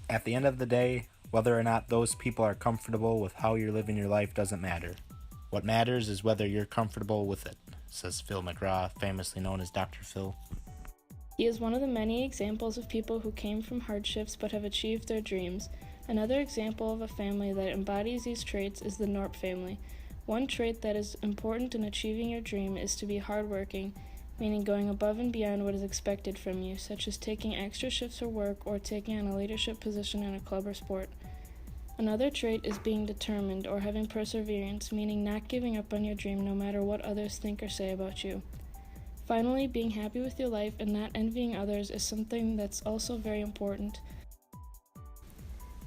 At the end of the day, whether or not those people are comfortable with how you're living your life doesn't matter. What matters is whether you're comfortable with it, says Phil McGraw, famously known as Dr. Phil. He is one of the many examples of people who came from hardships but have achieved their dreams. Another example of a family that embodies these traits is the Norp family. One trait that is important in achieving your dream is to be hardworking, meaning going above and beyond what is expected from you, such as taking extra shifts for work or taking on a leadership position in a club or sport. Another trait is being determined or having perseverance, meaning not giving up on your dream no matter what others think or say about you. Finally, being happy with your life and not envying others is something that's also very important.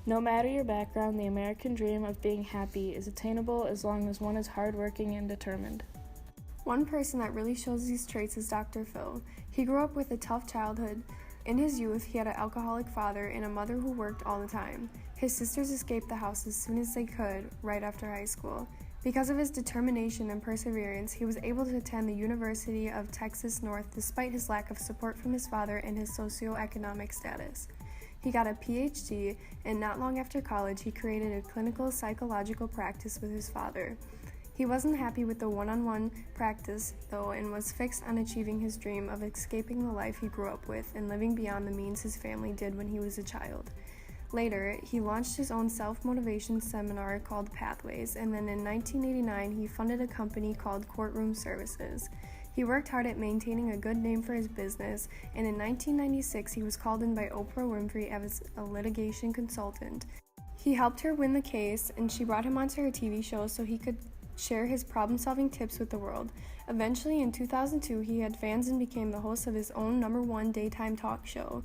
No matter your background, the American dream of being happy is attainable as long as one is hardworking and determined. One person that really shows these traits is Dr. Phil. He grew up with a tough childhood. In his youth, he had an alcoholic father and a mother who worked all the time. His sisters escaped the house as soon as they could, right after high school. Because of his determination and perseverance, he was able to attend the University of Texas North despite his lack of support from his father and his socioeconomic status. He got a PhD, and not long after college, he created a clinical psychological practice with his father. He wasn't happy with the one-on-one practice, though, and was fixed on achieving his dream of escaping the life he grew up with and living beyond the means his family did when he was a child. Later, he launched his own self-motivation seminar called Pathways, and then in 1989, he funded a company called Courtroom Services. He worked hard at maintaining a good name for his business, and in 1996, he was called in by Oprah Winfrey as a litigation consultant. He helped her win the case, and she brought him onto her TV show so he could share his problem-solving tips with the world. Eventually, in 2002, he had fans and became the host of his own #1 daytime talk show.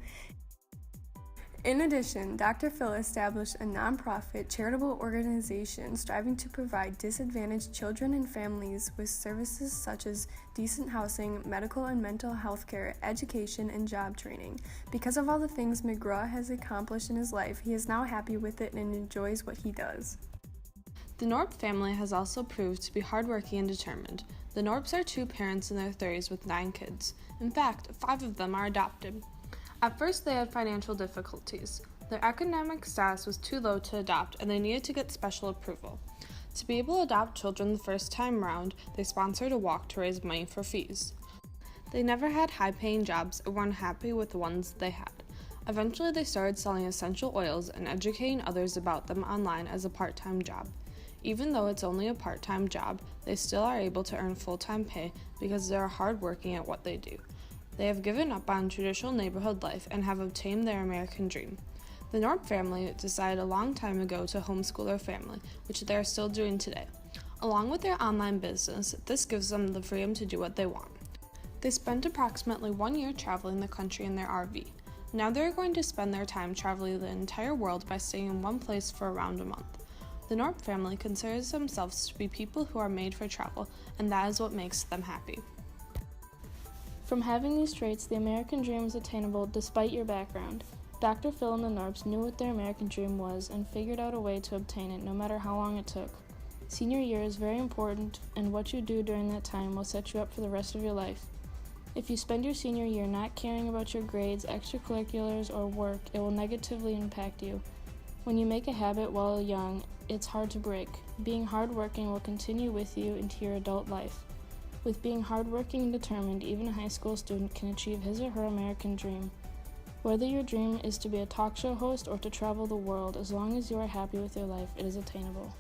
In addition, Dr. Phil established a nonprofit charitable organization striving to provide disadvantaged children and families with services such as decent housing, medical and mental health care, education, and job training. Because of all the things McGraw has accomplished in his life, he is now happy with it and enjoys what he does. The Norp family has also proved to be hardworking and determined. The Norps are two parents in their 30s with 9 kids. In fact, 5 of them are adopted. At first, they had financial difficulties. Their economic status was too low to adopt, and they needed to get special approval. To be able to adopt children the first time round, they sponsored a walk to raise money for fees. They never had high-paying jobs and were unhappy with the ones they had. Eventually, they started selling essential oils and educating others about them online as a part-time job. Even though it's only a part-time job, they still are able to earn full-time pay because they are hardworking at what they do. They have given up on traditional neighborhood life and have obtained their American dream. The Norp family decided a long time ago to homeschool their family, which they are still doing today. Along with their online business, this gives them the freedom to do what they want. They spent approximately 1 year traveling the country in their RV. Now they are going to spend their time traveling the entire world by staying in one place for around a month. The Norp family considers themselves to be people who are made for travel, and that is what makes them happy. From having these traits, the American dream is attainable despite your background. Dr. Phil and the Norps knew what their American dream was and figured out a way to obtain it no matter how long it took. Senior year is very important, and what you do during that time will set you up for the rest of your life. If you spend your senior year not caring about your grades, extracurriculars, or work, it will negatively impact you. When you make a habit while young, it's hard to break. Being hardworking will continue with you into your adult life. With being hardworking and determined, even a high school student can achieve his or her American dream. Whether your dream is to be a talk show host or to travel the world, as long as you are happy with your life, it is attainable.